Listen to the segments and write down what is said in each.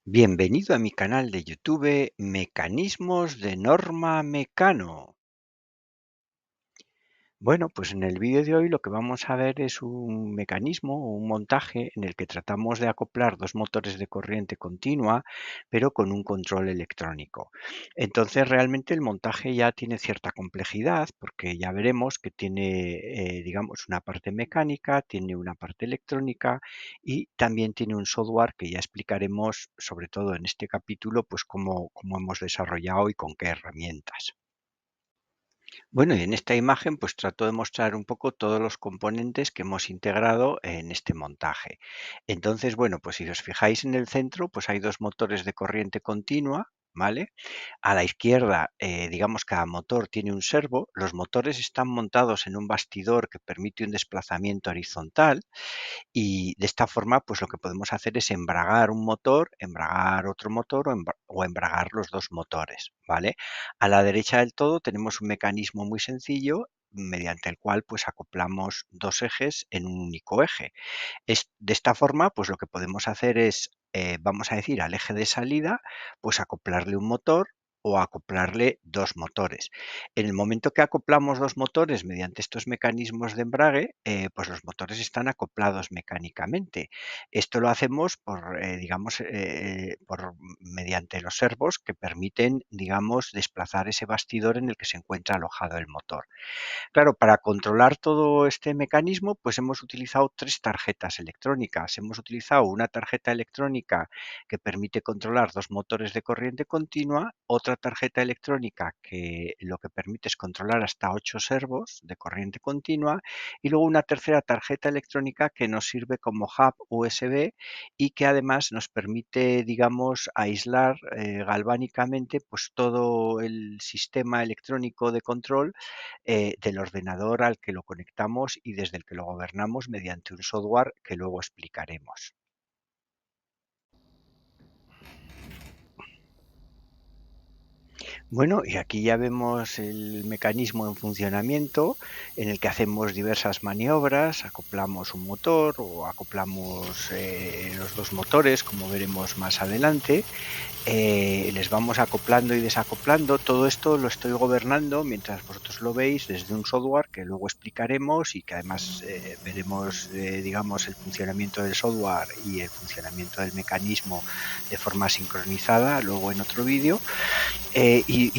Bienvenido a mi canal de YouTube Mecanismos de Norma Mecano. Bueno, pues en el vídeo de hoy lo que vamos a ver es un mecanismo o un montaje en el que tratamos de acoplar dos motores de corriente continua, pero con un control electrónico. Entonces realmente el montaje ya tiene cierta complejidad porque ya veremos que tiene, digamos, una parte mecánica, tiene una parte electrónica y también tiene un software que ya explicaremos, sobre todo en este capítulo, pues cómo hemos desarrollado y con qué herramientas. Bueno, y en esta imagen pues trato de mostrar un poco todos los componentes que hemos integrado en este montaje. Entonces, bueno, pues si os fijáis en el centro, pues hay dos motores de corriente continua, ¿vale? A la izquierda, digamos, cada motor tiene un servo. Los motores están montados en un bastidor que permite un desplazamiento horizontal y de esta forma, pues lo que podemos hacer es embragar un motor, embragar otro motor o embragar los dos motores, ¿vale? A la derecha del todo tenemos un mecanismo muy sencillo mediante el cual pues acoplamos dos ejes en un único eje. De esta forma, pues lo que podemos hacer es, vamos a decir, al eje de salida, pues acoplarle un motor o acoplarle dos motores. En el momento que acoplamos dos motores mediante estos mecanismos de embrague, pues los motores están acoplados mecánicamente. Esto lo hacemos digamos, mediante los servos que permiten, digamos, desplazar ese bastidor en el que se encuentra alojado el motor. Claro, para controlar todo este mecanismo, pues hemos utilizado tres tarjetas electrónicas. Hemos utilizado una tarjeta electrónica que permite controlar dos motores de corriente continua, otra tarjeta electrónica que lo que permite es controlar hasta 8 servos de corriente continua y luego una tercera tarjeta electrónica que nos sirve como hub USB y que además nos permite, digamos, aislar galvánicamente pues todo el sistema electrónico de control del ordenador al que lo conectamos y desde el que lo gobernamos mediante un software que luego explicaremos. Bueno, y aquí ya vemos el mecanismo en funcionamiento en el que hacemos diversas maniobras, acoplamos un motor o acoplamos los dos motores, como veremos más adelante. Les vamos acoplando y desacoplando. Todo esto lo estoy gobernando mientras vosotros lo veis desde un software que luego explicaremos y que además veremos, digamos, el funcionamiento del software y el funcionamiento del mecanismo de forma sincronizada luego en otro vídeo.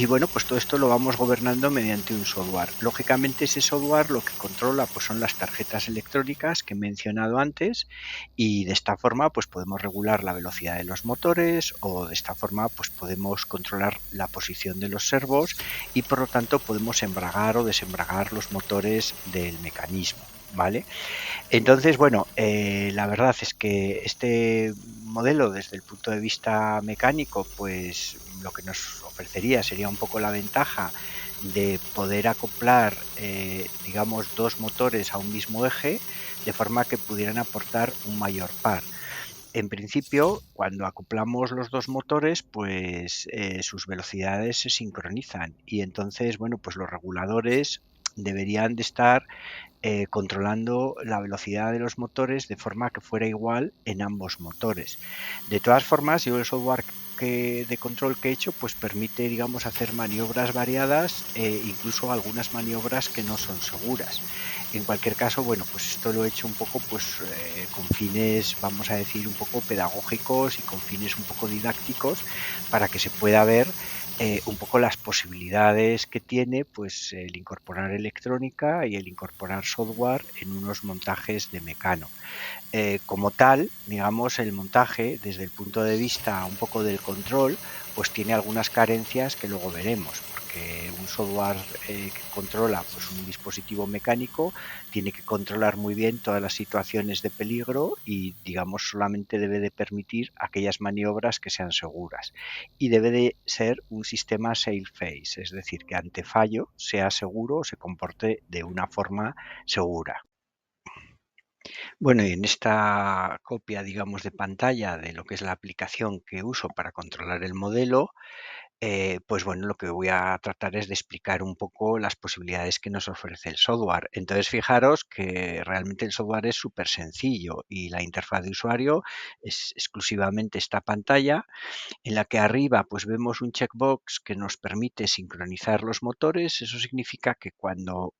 Bueno, pues todo esto lo vamos gobernando mediante un software. Lógicamente ese software lo que controla pues son las tarjetas electrónicas que he mencionado antes y de esta forma pues podemos regular la velocidad de los motores o de esta forma pues podemos controlar la posición de los servos y por lo tanto podemos embragar o desembragar los motores del mecanismo, ¿vale? Entonces, bueno, la verdad es que este modelo, desde el punto de vista mecánico, pues lo que nos ofrecería sería un poco la ventaja de poder acoplar, digamos, dos motores a un mismo eje, de forma que pudieran aportar un mayor par. En principio, cuando acoplamos los dos motores, pues sus velocidades se sincronizan y entonces, bueno, pues los reguladores deberían de estar controlando la velocidad de los motores de forma que fuera igual en ambos motores. De todas formas, yo el software de control que he hecho pues permite, digamos, hacer maniobras variadas, incluso algunas maniobras que no son seguras. En cualquier caso, bueno, pues esto lo he hecho un poco pues con fines, vamos a decir, un poco pedagógicos y con fines un poco didácticos para que se pueda ver un poco las posibilidades que tiene pues el incorporar electrónica y el incorporar software en unos montajes de Mecano. Como tal, digamos, el montaje desde el punto de vista un poco del control, pues tiene algunas carencias que luego veremos, porque un software que controla pues un dispositivo mecánico tiene que controlar muy bien todas las situaciones de peligro y, digamos, solamente debe de permitir aquellas maniobras que sean seguras. Y debe de ser un sistema safe-face, es decir, que ante fallo sea seguro o se comporte de una forma segura. Bueno, y en esta copia, digamos, de pantalla de lo que es la aplicación que uso para controlar el modelo, Pues bueno, lo que voy a tratar es de explicar un poco las posibilidades que nos ofrece el software. Entonces, fijaros que realmente el software es súper sencillo y la interfaz de usuario es exclusivamente esta pantalla en la que arriba pues vemos un checkbox que nos permite sincronizar los motores. Eso significa que cuando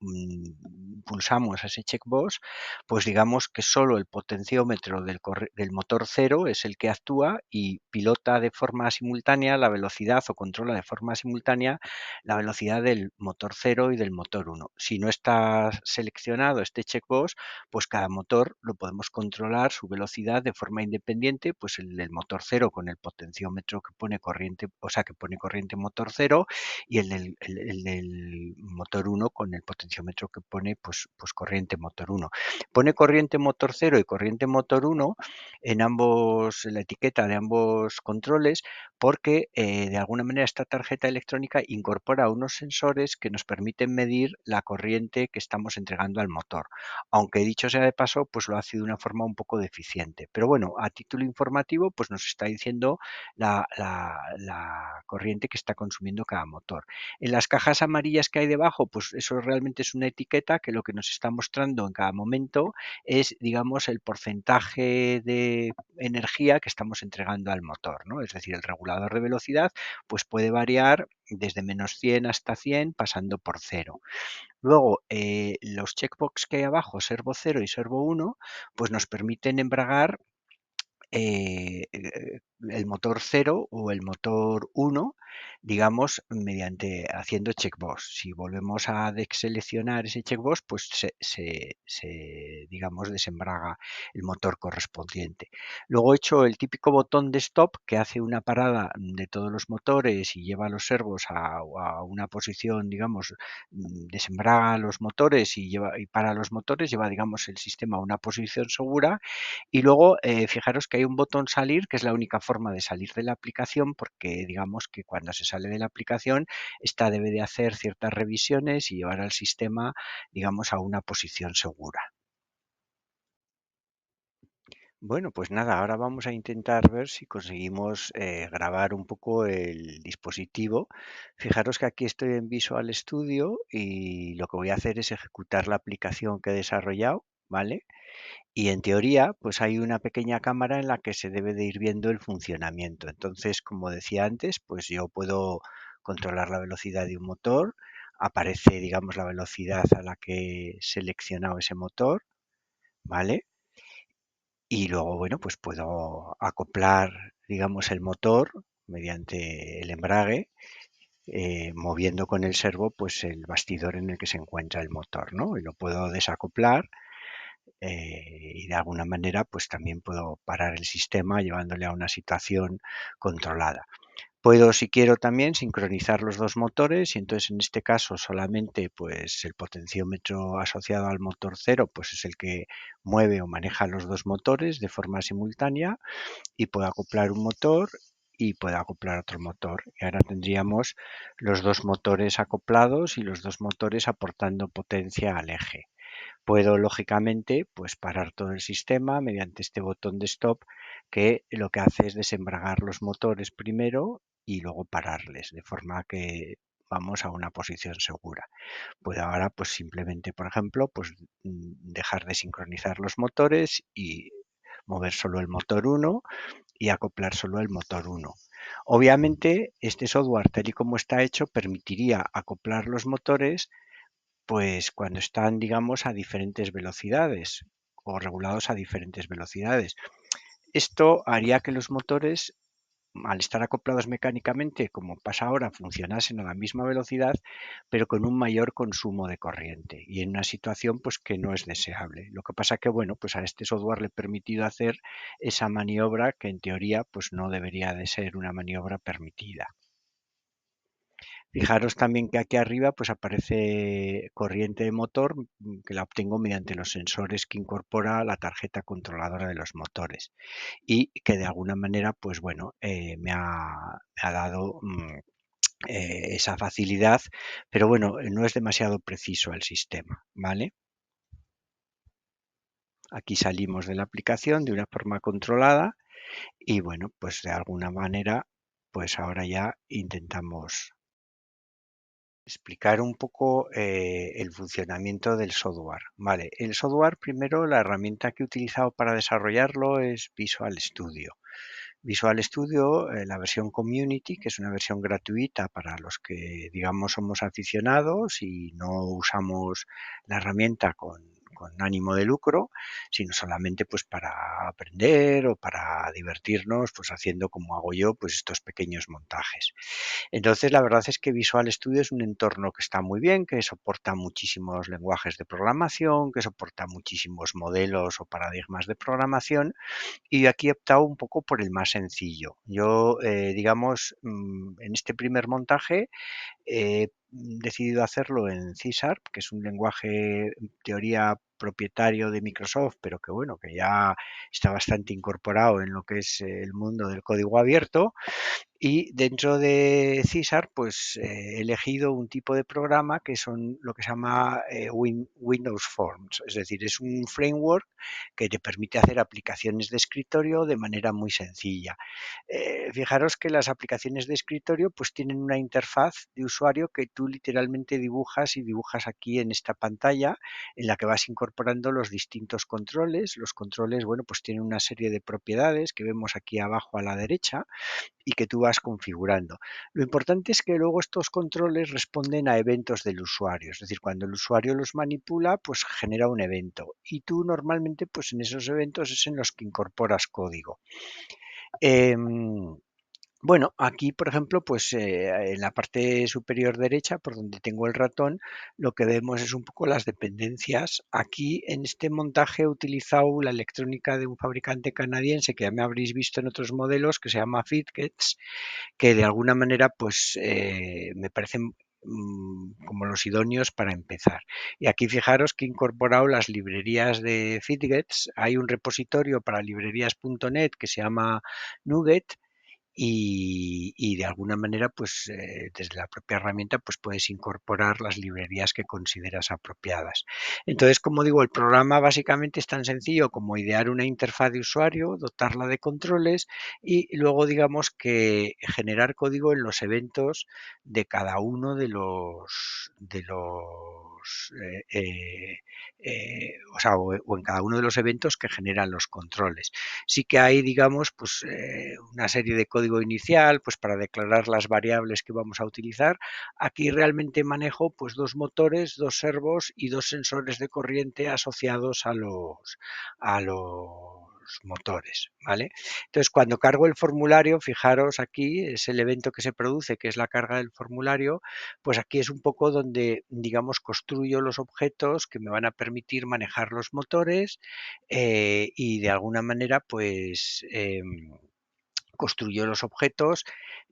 pulsamos ese checkbox, pues digamos que solo el potenciómetro del motor cero es el que actúa y pilota de forma simultánea la velocidad o controla de forma simultánea la velocidad del motor cero y del motor uno. Si no está seleccionado este checkbox, pues cada motor lo podemos controlar su velocidad de forma independiente, pues el del motor cero con el potenciómetro que pone corriente, o sea, que pone corriente motor cero y el del motor uno con el potenciómetro que pone pues corriente motor uno. Pone corriente motor cero y corriente motor uno en ambos, en la etiqueta de ambos controles, porque de alguna manera esta tarjeta electrónica incorpora unos sensores que nos permiten medir la corriente que estamos entregando al motor. Aunque dicho sea de paso, pues lo hace de una forma un poco deficiente. Pero bueno, a título informativo, pues nos está diciendo la corriente que está consumiendo cada motor. En las cajas amarillas que hay debajo, pues eso realmente es una etiqueta que lo que nos está mostrando en cada momento es, digamos, el porcentaje de energía que estamos entregando al motor, ¿no? Es decir, el regulador de velocidad pues puede variar desde -100 hasta 100 pasando por cero. Luego, los checkbox que hay abajo, servo cero y servo uno, pues nos permiten embragar el motor cero o el motor uno, digamos, mediante haciendo checkbox. Si volvemos a deseleccionar ese checkbox, pues digamos, desembraga el motor correspondiente. Luego he hecho el típico botón de stop que hace una parada de todos los motores y lleva los servos a una posición, digamos, desembraga los motores y para los motores, lleva, digamos, el sistema a una posición segura y luego, fijaros que hay un botón salir, que es la única forma de salir de la aplicación, porque digamos que cuando se sale de la aplicación, esta debe de hacer ciertas revisiones y llevar al sistema, digamos, a una posición segura. Bueno, pues nada, ahora vamos a intentar ver si conseguimos grabar un poco el dispositivo. Fijaros que aquí estoy en Visual Studio y lo que voy a hacer es ejecutar la aplicación que he desarrollado, ¿vale? Y en teoría, pues hay una pequeña cámara en la que se debe de ir viendo el funcionamiento. Entonces, como decía antes, pues yo puedo controlar la velocidad de un motor, aparece, digamos, la velocidad a la que he seleccionado ese motor, ¿vale? Y luego, bueno, pues puedo acoplar, digamos, el motor mediante el embrague, moviendo con el servo, pues el bastidor en el que se encuentra el motor, ¿no? Y lo puedo desacoplar y de alguna manera pues también puedo parar el sistema llevándole a una situación controlada. Puedo, si quiero, también sincronizar los dos motores y entonces en este caso solamente pues el potenciómetro asociado al motor cero pues es el que mueve o maneja los dos motores de forma simultánea y puedo acoplar un motor y puedo acoplar otro motor. Y ahora tendríamos los dos motores acoplados y los dos motores aportando potencia al eje. Puedo, lógicamente, pues parar todo el sistema mediante este botón de stop que lo que hace es desembragar los motores primero y luego pararles, de forma que vamos a una posición segura. Puedo ahora pues simplemente, por ejemplo, pues dejar de sincronizar los motores y mover solo el motor uno y acoplar solo el motor uno. Obviamente, este software, tal y como está hecho, permitiría acoplar los motores pues cuando están, digamos, a diferentes velocidades o regulados a diferentes velocidades. Esto haría que los motores, al estar acoplados mecánicamente, como pasa ahora, funcionasen a la misma velocidad, pero con un mayor consumo de corriente y en una situación pues que no es deseable. Lo que pasa que, bueno, pues a este software le he permitido hacer esa maniobra que en teoría pues no debería de ser una maniobra permitida. Fijaros también que aquí arriba pues aparece corriente de motor que la obtengo mediante los sensores que incorpora la tarjeta controladora de los motores y que de alguna manera pues bueno me ha dado esa facilidad, pero bueno, no es demasiado preciso el sistema, ¿vale? Aquí salimos de la aplicación de una forma controlada y bueno, pues de alguna manera pues ahora ya intentamos explicar un poco el funcionamiento del software. Vale, el software primero, la herramienta que he utilizado para desarrollarlo es Visual Studio. Visual Studio, la versión Community, que es una versión gratuita para los que, digamos, somos aficionados y no usamos la herramienta con ánimo de lucro, sino solamente pues para aprender o para divertirnos, pues haciendo como hago yo, pues estos pequeños montajes. Entonces, la verdad es que Visual Studio es un entorno que está muy bien, que soporta muchísimos lenguajes de programación, que soporta muchísimos modelos o paradigmas de programación, y aquí he optado un poco por el más sencillo. Yo, digamos, en este primer montaje he decidido hacerlo en C Sharp, que es un lenguaje en teoría propietario de Microsoft, pero que bueno, que ya está bastante incorporado en lo que es el mundo del código abierto. Y dentro de C pues he elegido un tipo de programa que son lo que se llama Windows Forms, es decir, es un framework que te permite hacer aplicaciones de escritorio de manera muy sencilla. Fijaros que las aplicaciones de escritorio pues tienen una interfaz de usuario que tú literalmente dibujas y dibujas aquí en esta pantalla en la que vas incorporando los distintos controles. Los controles, bueno, pues tienen una serie de propiedades que vemos aquí abajo a la derecha y que tú vas configurando. Lo importante es que luego estos controles responden a eventos del usuario, es decir, cuando el usuario los manipula, pues genera un evento y tú normalmente pues en esos eventos es en los que incorporas código. Em, bueno, aquí, por ejemplo, pues en la parte superior derecha, por donde tengo el ratón, lo que vemos es un poco las dependencias. Aquí en este montaje he utilizado la electrónica de un fabricante canadiense que ya me habréis visto en otros modelos, que se llama Fitgets, que de alguna manera pues me parecen como los idóneos para empezar. Y aquí fijaros que he incorporado las librerías de Fitgets. Hay un repositorio para librerías.net que se llama Nuget y de alguna manera, pues desde la propia herramienta, pues puedes incorporar las librerías que consideras apropiadas. Entonces, como digo, el programa básicamente es tan sencillo como idear una interfaz de usuario, dotarla de controles y luego, digamos, que generar código en los eventos de cada uno o sea, o en cada uno de los eventos que generan los controles. Sí que hay, digamos, pues una serie de código inicial, pues para declarar las variables que vamos a utilizar. Aquí realmente manejo pues dos motores, dos servos y dos sensores de corriente asociados a los motores, ¿vale? Entonces, cuando cargo el formulario, fijaros aquí, es el evento que se produce, que es la carga del formulario, pues aquí es un poco donde, digamos, construyo los objetos que me van a permitir manejar los motores y de alguna manera, pues construyo los objetos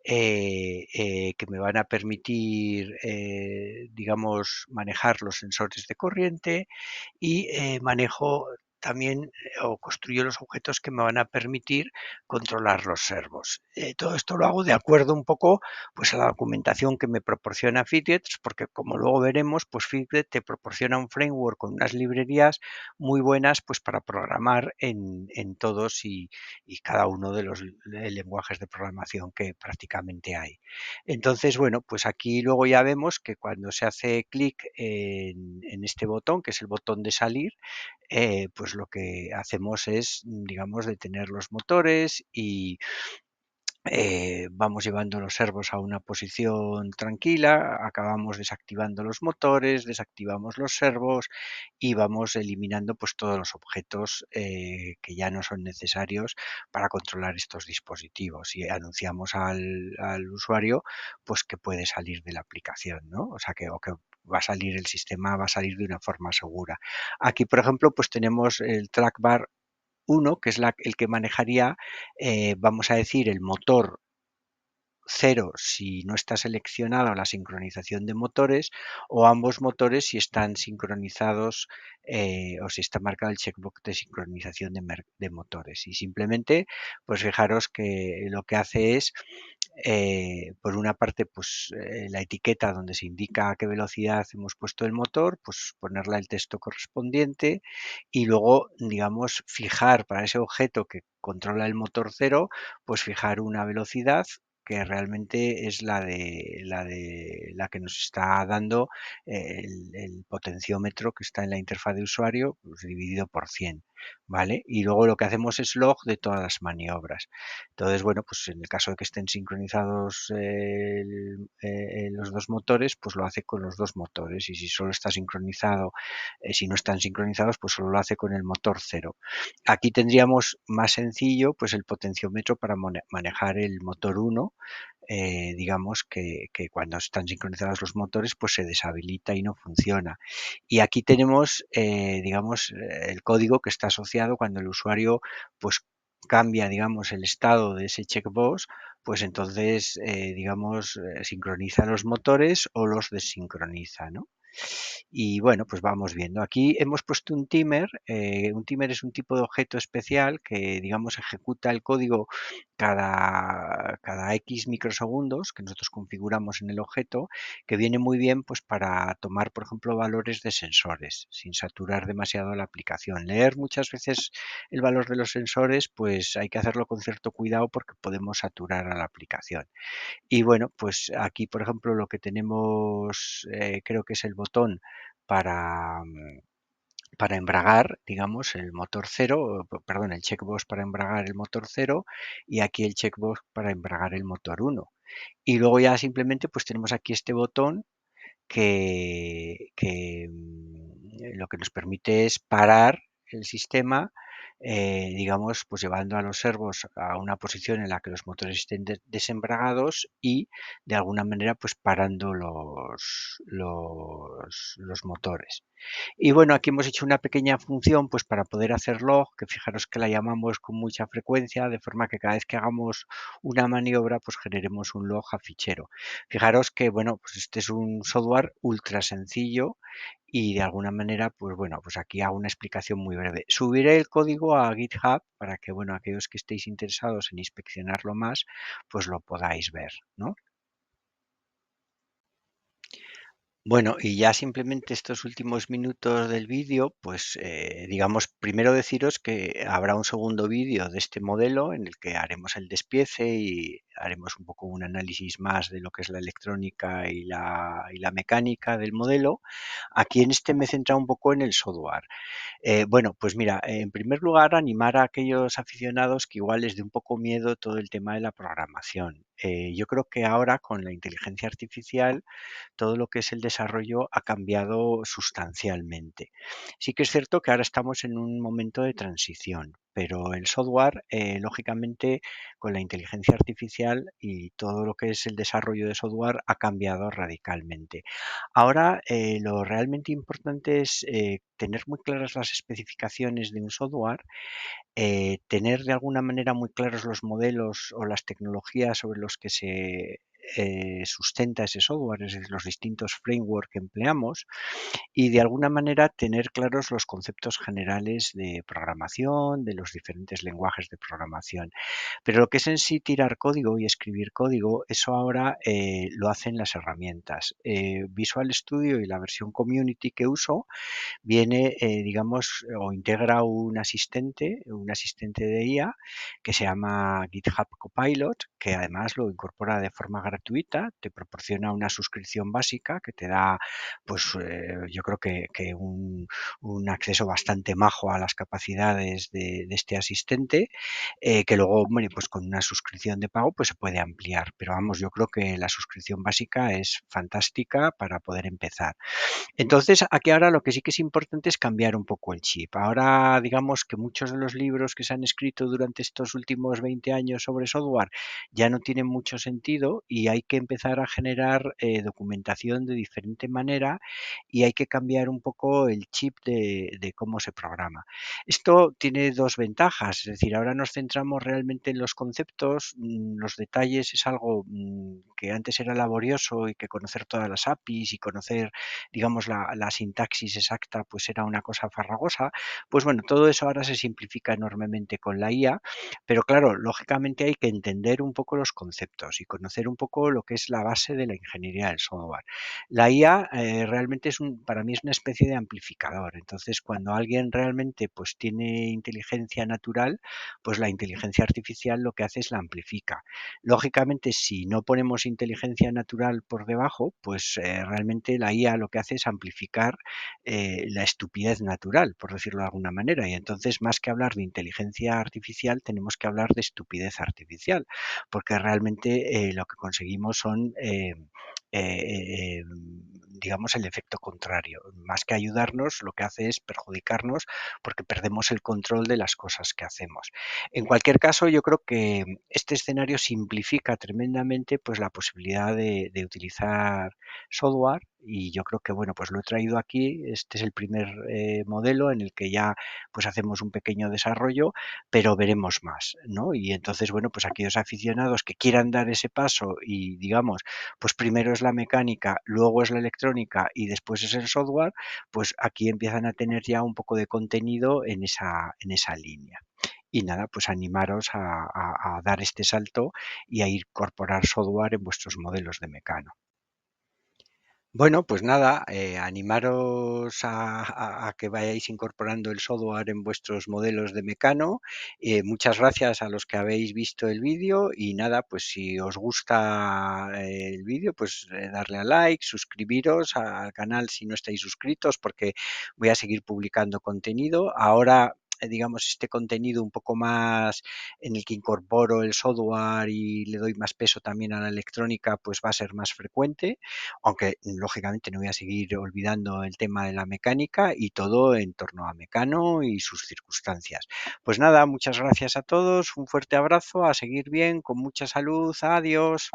que me van a permitir, digamos, manejar los sensores de corriente y manejo también o construyo los objetos que me van a permitir controlar los servos. Todo esto lo hago de acuerdo un poco pues, a la documentación que me proporciona Fitget, porque como luego veremos, pues Fitget te proporciona un framework con unas librerías muy buenas pues, para programar en todos y cada uno de los lenguajes de programación que prácticamente hay. Entonces, bueno, pues aquí luego ya vemos que cuando se hace clic en este botón, que es el botón de salir, pues lo que hacemos es, digamos, detener los motores y vamos llevando los servos a una posición tranquila, acabamos desactivando los motores, desactivamos los servos y vamos eliminando pues todos los objetos que ya no son necesarios para controlar estos dispositivos y anunciamos al usuario pues que puede salir de la aplicación, ¿no? O sea o que va a salir el sistema, va a salir de una forma segura. Aquí, por ejemplo, pues tenemos el trackbar uno, que es el que manejaría, vamos a decir, el motor cero si no está seleccionada la sincronización de motores o ambos motores si están sincronizados o si está marcado el checkbox de sincronización de motores. Y simplemente, pues fijaros que lo que hace es por una parte, pues la etiqueta donde se indica a qué velocidad hemos puesto el motor, pues ponerla el texto correspondiente y luego, digamos, fijar para ese objeto que controla el motor cero, pues fijar una velocidad que realmente es la que nos está dando el potenciómetro que está en la interfaz de usuario, pues, dividido por 100, ¿vale? Y luego lo que hacemos es log de todas las maniobras. Entonces, bueno, pues en el caso de que estén sincronizados los dos motores, pues lo hace con los dos motores. Y si solo está sincronizado, si no están sincronizados, pues solo lo hace con el motor cero. Aquí tendríamos más sencillo pues el potenciómetro para manejar el motor 1, digamos que cuando están sincronizados los motores pues se deshabilita y no funciona. Y aquí tenemos, digamos, el código que está asociado cuando el usuario pues cambia, digamos, el estado de ese checkbox, pues entonces, digamos, sincroniza los motores o los desincroniza, ¿no? Y bueno, pues vamos viendo. Aquí hemos puesto un timer. Un timer es un tipo de objeto especial que, digamos, ejecuta el código cada X microsegundos que nosotros configuramos en el objeto, que viene muy bien pues para tomar, por ejemplo, valores de sensores, sin saturar demasiado la aplicación. Leer muchas veces el valor de los sensores, pues hay que hacerlo con cierto cuidado porque podemos saturar a la aplicación. Y bueno, pues aquí, por ejemplo, lo que tenemos, creo que es el botón para, para embragar, digamos, el motor cero, perdón, el checkbox para embragar el motor cero y aquí el checkbox para embragar el motor uno. Y luego ya simplemente pues tenemos aquí este botón que lo que nos permite es parar el sistema, digamos, pues llevando a los servos a una posición en la que los motores estén desembragados y de alguna manera pues parando los motores. Y bueno, aquí hemos hecho una pequeña función pues para poder hacer log, que fijaros que la llamamos con mucha frecuencia, de forma que cada vez que hagamos una maniobra pues generemos un log a fichero. Fijaros que bueno, pues este es un software ultra sencillo y de alguna manera pues bueno, pues aquí hago una explicación muy breve. Subiré el código a GitHub para que bueno, aquellos que estéis interesados en inspeccionarlo más, pues lo podáis ver, ¿no? Bueno, y ya simplemente estos últimos minutos del vídeo, pues digamos, primero deciros que habrá un segundo vídeo de este modelo en el que haremos el despiece y haremos un poco un análisis más de lo que es la electrónica y la mecánica del modelo. Aquí en este me he centrado un poco en el software. Bueno, pues mira, en primer lugar, animar a aquellos aficionados que igual les dé un poco miedo todo el tema de la programación. Yo creo que ahora con la inteligencia artificial todo lo que es el desarrollo ha cambiado sustancialmente. Sí que es cierto que ahora estamos en un momento de transición, pero el software, lógicamente, con la inteligencia artificial y todo lo que es el desarrollo de software ha cambiado radicalmente. Ahora, lo realmente importante es tener muy claras las especificaciones de un software, tener de alguna manera muy claros los modelos o las tecnologías sobre los que se sustenta ese software, es decir, los distintos frameworks que empleamos y de alguna manera tener claros los conceptos generales de programación, de los diferentes lenguajes de programación. Pero lo que es en sí tirar código y escribir código, eso ahora lo hacen las herramientas. Visual Studio y la versión Community que uso viene, digamos, o integra un asistente de IA que se llama GitHub Copilot, que además lo incorpora de forma gratuita, te proporciona una suscripción básica que te da, pues yo creo que un acceso bastante majo a las capacidades de este asistente, que luego, bueno, pues con una suscripción de pago pues se puede ampliar, pero vamos, yo creo que la suscripción básica es fantástica para poder empezar. Entonces, aquí ahora lo que sí que es importante es cambiar un poco el chip. Ahora, digamos que muchos de los libros que se han escrito durante estos últimos 20 años sobre software ya no tienen mucho sentido y hay que empezar a generar documentación de diferente manera y hay que cambiar un poco el chip de cómo se programa. Esto tiene dos ventajas, es decir, ahora nos centramos realmente en los conceptos, los detalles es algo que antes era laborioso y que conocer todas las APIs y conocer digamos, la sintaxis exacta pues era una cosa farragosa, pues bueno, todo eso ahora se simplifica enormemente con la IA, pero claro, lógicamente hay que entender un poco los conceptos y conocer un poco poco lo que es la base de la ingeniería del software. La IA realmente para mí es una especie de amplificador. Entonces, cuando alguien realmente pues tiene inteligencia natural, pues la inteligencia artificial lo que hace es la amplifica. Lógicamente, si no ponemos inteligencia natural por debajo, pues realmente la IA lo que hace es amplificar la estupidez natural, por decirlo de alguna manera. Y entonces, más que hablar de inteligencia artificial, tenemos que hablar de estupidez artificial, porque realmente lo que conseguimos son digamos, el efecto contrario. Más que ayudarnos, lo que hace es perjudicarnos porque perdemos el control de las cosas que hacemos. En cualquier caso, yo creo que este escenario simplifica tremendamente pues, la posibilidad de utilizar software y yo creo que bueno, pues lo he traído aquí. Este es el primer modelo en el que ya pues hacemos un pequeño desarrollo, pero veremos más, ¿no? Y entonces, bueno, pues aquellos aficionados que quieran dar ese paso y digamos, pues primero es la mecánica, luego es la electrónica y después es el software, pues aquí empiezan a tener ya un poco de contenido en esa línea. Y nada, pues animaros a dar este salto y a incorporar software en vuestros modelos de Mecano. Bueno, pues nada, animaros a que vayáis incorporando el software en vuestros modelos de Mecano. Muchas gracias a los que habéis visto el vídeo y nada, pues si os gusta el vídeo, pues darle a like, suscribiros al canal si no estáis suscritos, porque voy a seguir publicando contenido. Ahora, digamos, este contenido un poco más en el que incorporo el software y le doy más peso también a la electrónica, pues va a ser más frecuente, aunque lógicamente no voy a seguir olvidando el tema de la mecánica y todo en torno a Mecano y sus circunstancias. Pues nada, muchas gracias a todos, un fuerte abrazo, a seguir bien, con mucha salud, adiós.